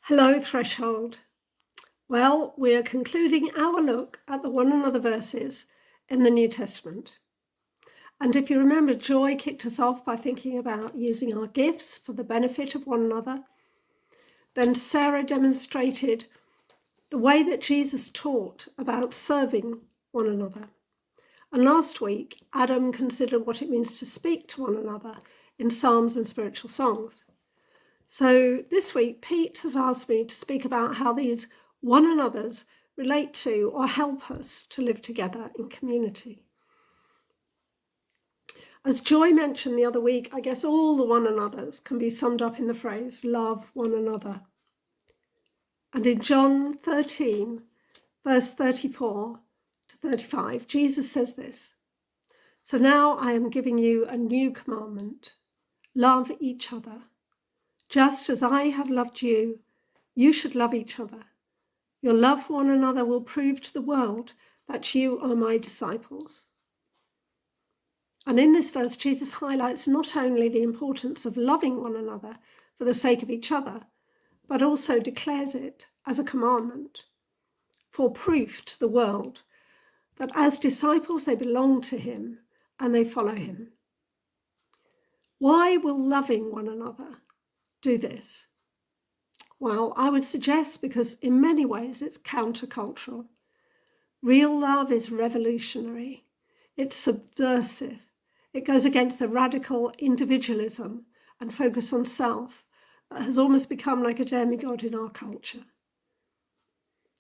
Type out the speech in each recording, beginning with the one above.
Hello, Threshold. Well, we're concluding our look at the one another verses in the New Testament. And if you remember, Joy kicked us off by thinking about using our gifts for the benefit of one another. Then Sarah demonstrated the way that Jesus taught about serving one another. And last week, Adam considered what it means to speak to one another in psalms and spiritual songs. So this week, Pete has asked me to speak about how these one another's relate to or help us to live together in community. As Joy mentioned the other week, I guess all the one another's can be summed up in the phrase, love one another. And in John 13, verse 34 to 35, Jesus says this, "So now I am giving you a new commandment, love each other. Just as I have loved you, you should love each other. Your love for one another will prove to the world that you are my disciples." And in this verse, Jesus highlights not only the importance of loving one another for the sake of each other, but also declares it as a commandment for proof to the world that as disciples they belong to him and they follow him. Why will loving one another do this? Well, I would suggest because in many ways it's countercultural. Real love is revolutionary. It's subversive. It goes against the radical individualism and focus on self that has almost become like a demigod in our culture.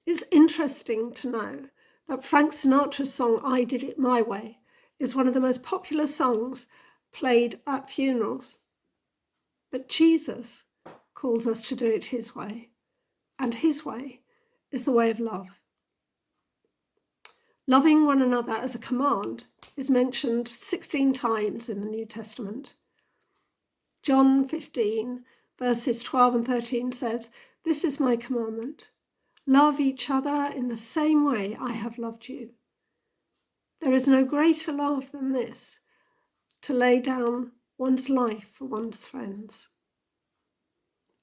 It's interesting to know that Frank Sinatra's song, "I Did It My Way," is one of the most popular songs played at funerals. But Jesus calls us to do it his way, and his way is the way of love. Loving one another as a command is mentioned 16 times in the New Testament. John 15, verses 12 and 13 says, "This is my commandment. Love each other in the same way I have loved you. There is no greater love than this, to lay down one's life for one's friends."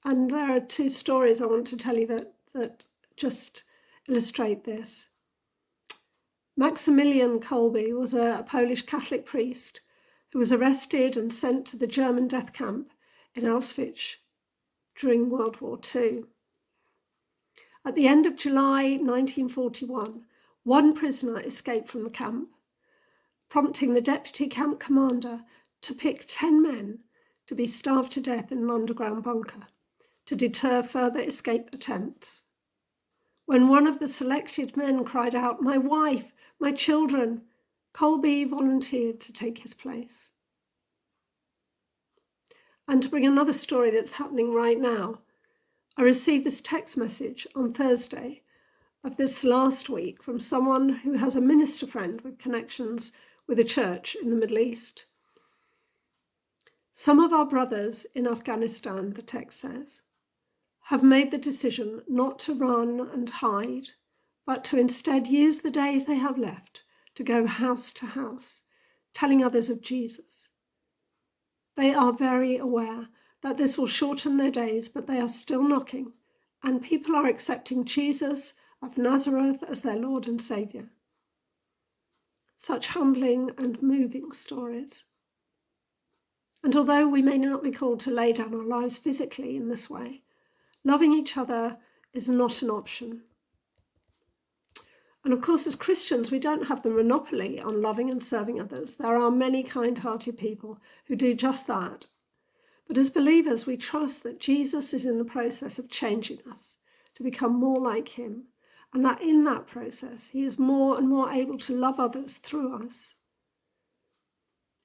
And there are two stories I want to tell you that just illustrate this. Maximilian Kolbe was a Polish Catholic priest who was arrested and sent to the German death camp in Auschwitz during World War II. At the end of July 1941, one prisoner escaped from the camp, prompting the deputy camp commander to pick 10 men to be starved to death in an underground bunker to deter further escape attempts. When one of the selected men cried out, "My wife, my children," Kolbe volunteered to take his place. And to bring another story that's happening right now, I received this text message on Thursday of this last week from someone who has a minister friend with connections with a church in the Middle East. "Some of our brothers in Afghanistan," the text says, "have made the decision not to run and hide, but to instead use the days they have left to go house to house, telling others of Jesus. They are very aware that this will shorten their days, but they are still knocking, and people are accepting Jesus of Nazareth as their Lord and Saviour." Such humbling and moving stories. And although we may not be called to lay down our lives physically in this way, loving each other is not an option. And of course, as Christians, we don't have the monopoly on loving and serving others. There are many kind-hearted people who do just that. But as believers, we trust that Jesus is in the process of changing us to become more like him, and that in that process, he is more and more able to love others through us.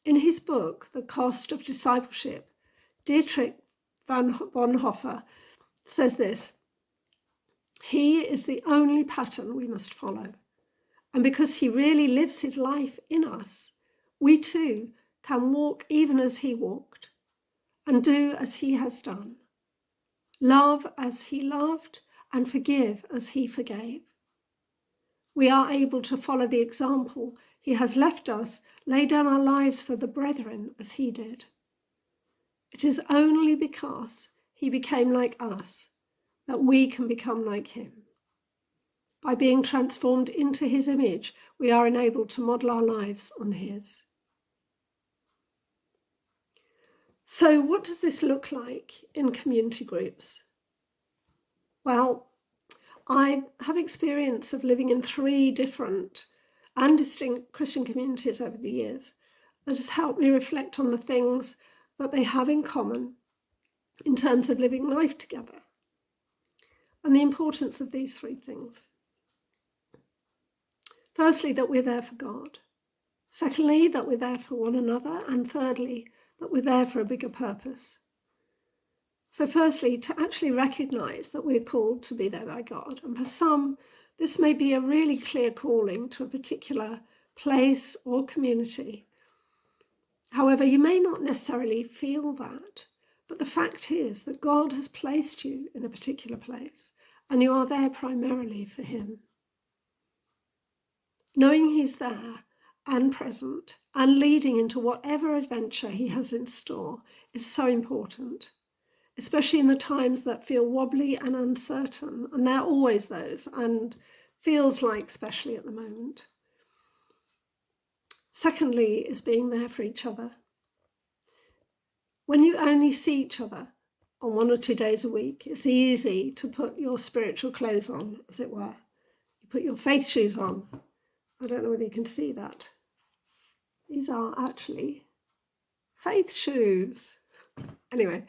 In his book, The Cost of Discipleship, Dietrich Bonhoeffer says this: "He is the only pattern we must follow. And because he really lives his life in us, we too can walk even as he walked and do as he has done. Love as he loved and forgive as he forgave. We are able to follow the example he has left us, lay down our lives for the brethren as he did. It is only because he became like us that we can become like him. By being transformed into his image, we are enabled to model our lives on his. So what does this look like in community groups? Well, I have experience of living in 3 different and distinct Christian communities over the years that has helped me reflect on the things that they have in common in terms of living life together and the importance of these 3 things. Firstly, that we're there for God. Secondly, that we're there for one another. And thirdly, that we're there for a bigger purpose. So firstly, to actually recognise that we're called to be there by God. And for some, this may be a really clear calling to a particular place or community. However, you may not necessarily feel that, but the fact is that God has placed you in a particular place and you are there primarily for him. Knowing he's there and present and leading into whatever adventure he has in store is so important, especially in the times that feel wobbly and uncertain, and they're always those, and feels like especially at the moment. Secondly is being there for each other. When you only see each other on 1 or 2 days a week, it's easy to put your spiritual clothes on, as it were. You put your faith shoes on. I don't know whether you can see that. These are actually faith shoes. Anyway,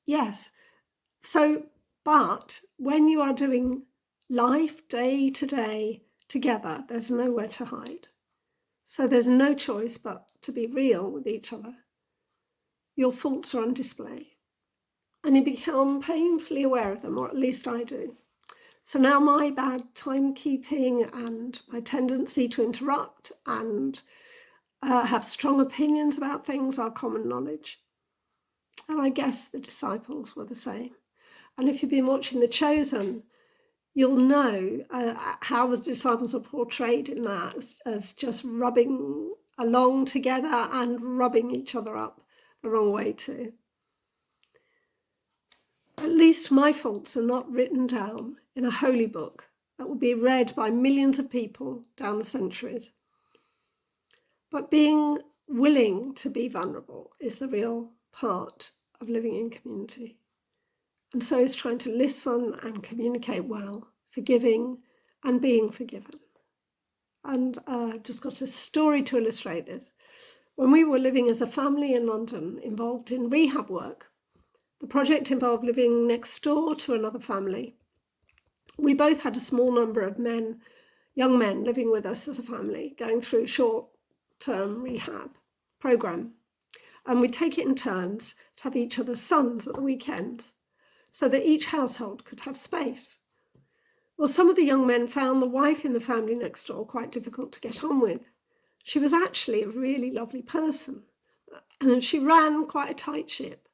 yes. So, but when you are doing life day to day together, there's nowhere to hide. So there's no choice but to be real with each other. Your faults are on display and you become painfully aware of them, or at least I do. So now my bad timekeeping and my tendency to interrupt and have strong opinions about things are common knowledge. And I guess the disciples were the same. And if you've been watching The Chosen, you'll know how the disciples are portrayed in that as just rubbing along together and rubbing each other up the wrong way too. At least my faults are not written down in a holy book that will be read by millions of people down the centuries. But being willing to be vulnerable is the real part of living in community. And so is trying to listen and communicate well, forgiving and being forgiven. And I've just got a story to illustrate this. When we were living as a family in London, involved in rehab work, the project involved living next door to another family. We both had a small number of young men living with us as a family, going through a short-term rehab program. And we'd take it in turns to have each other's sons at the weekends, so that each household could have space. Well, some of the young men found the wife in the family next door quite difficult to get on with. She was actually a really lovely person, and she ran quite a tight ship.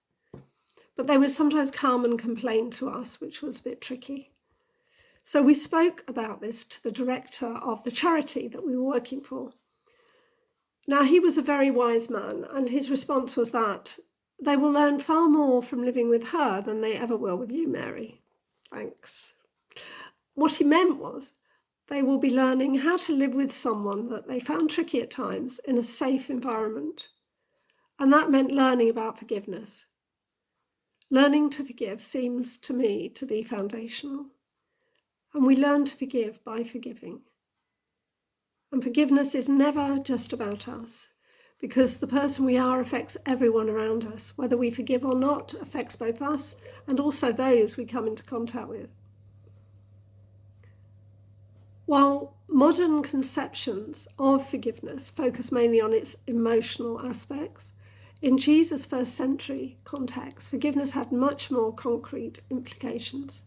But they would sometimes come and complain to us, which was a bit tricky. So we spoke about this to the director of the charity that we were working for. Now, he was a very wise man, and his response was that they will learn far more from living with her than they ever will with you, Mary. Thanks. What he meant was they will be learning how to live with someone that they found tricky at times in a safe environment. And that meant learning about forgiveness. Learning to forgive seems to me to be foundational. And we learn to forgive by forgiving. And forgiveness is never just about us, because the person we are affects everyone around us. Whether we forgive or not affects both us and also those we come into contact with. While modern conceptions of forgiveness focus mainly on its emotional aspects, in Jesus' first century context, forgiveness had much more concrete implications.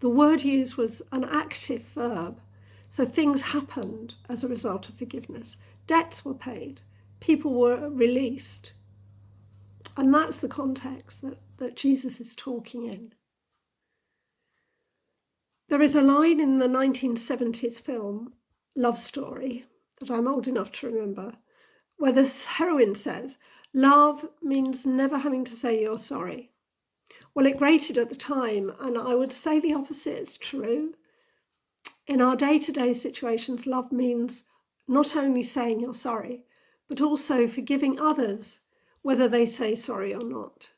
The word used was an active verb, so things happened as a result of forgiveness. Debts were paid, people were released. And that's the context that Jesus is talking in. There is a line in the 1970s film Love Story that I'm old enough to remember, where the heroine says, "Love means never having to say you're sorry," Well, it grated at the time, and I would say the opposite is true. In our day-to-day situations, love means not only saying you're sorry, but also forgiving others, whether they say sorry or not.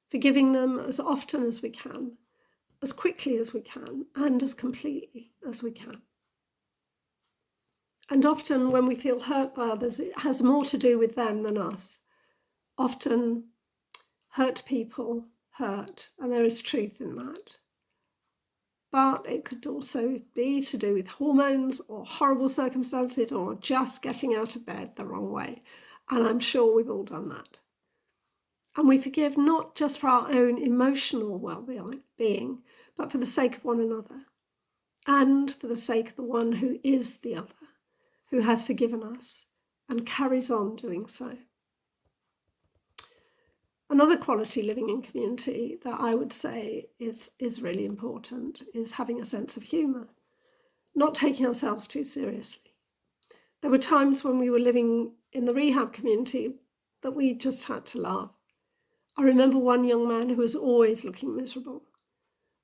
Forgiving them as often as we can, as quickly as we can, and as completely as we can. And often when we feel hurt by others, it has more to do with them than us. Often hurt people hurt, and there is truth in that. But it could also be to do with hormones or horrible circumstances or just getting out of bed the wrong way. And I'm sure we've all done that. And we forgive not just for our own emotional well-being, but for the sake of one another and for the sake of the one who is the other, who has forgiven us and carries on doing so. Another quality living in community that I would say is really important is having a sense of humour, not taking ourselves too seriously. There were times when we were living in the rehab community that we just had to laugh. I remember one young man who was always looking miserable.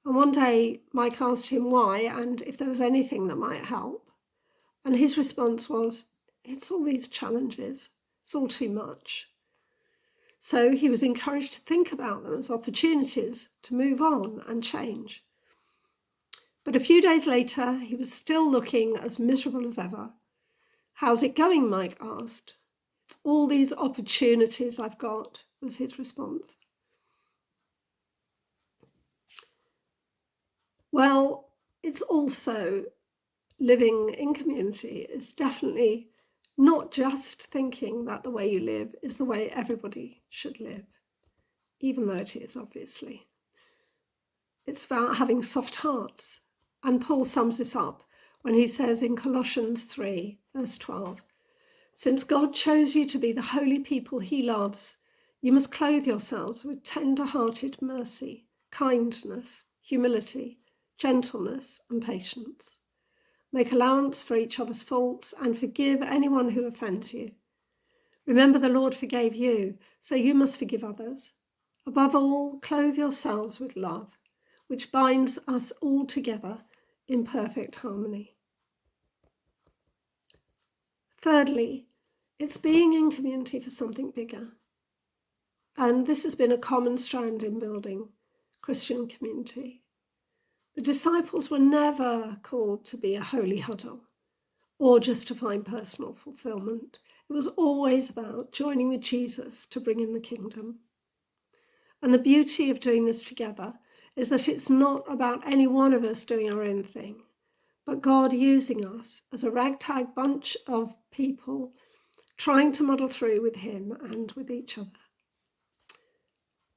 And one day Mike asked him why and if there was anything that might help. And his response was, "It's all these challenges. It's all too much." So he was encouraged to think about them as opportunities to move on and change. But a few days later, he was still looking as miserable as ever. "How's it going?" Mike asked. "It's all these opportunities I've got," was his response. Well, it's also living in community. It's definitely not just thinking that the way you live is the way everybody should live, even though it is, obviously. It's about having soft hearts. And Paul sums this up when he says in Colossians 3, verse 12, "Since God chose you to be the holy people he loves, you must clothe yourselves with tender-hearted mercy, kindness, humility, gentleness, and patience. Make allowance for each other's faults and forgive anyone who offends you. Remember the Lord forgave you, so you must forgive others. Above all, clothe yourselves with love, which binds us all together in perfect harmony." Thirdly, it's being in community for something bigger. And this has been a common strand in building Christian community. The disciples were never called to be a holy huddle or just to find personal fulfillment. It was always about joining with Jesus to bring in the kingdom. And the beauty of doing this together is that it's not about any one of us doing our own thing, but God using us as a ragtag bunch of people trying to muddle through with him and with each other.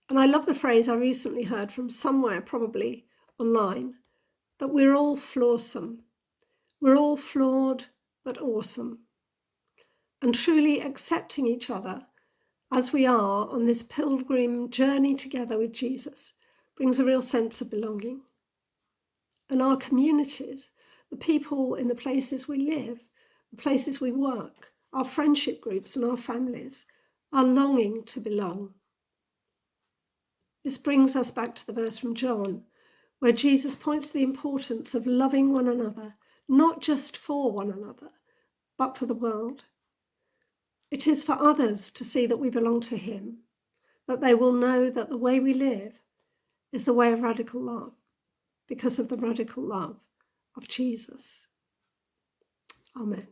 And I love the phrase I recently heard from somewhere, probably online, that we're all flawsome. We're all flawed, but awesome. And truly accepting each other as we are on this pilgrim journey together with Jesus brings a real sense of belonging. And our communities, the people in the places we live, the places we work, our friendship groups and our families are longing to belong. This brings us back to the verse from John, where Jesus points to the importance of loving one another, not just for one another, but for the world. It is for others to see that we belong to him, that they will know that the way we live is the way of radical love, because of the radical love of Jesus. Amen.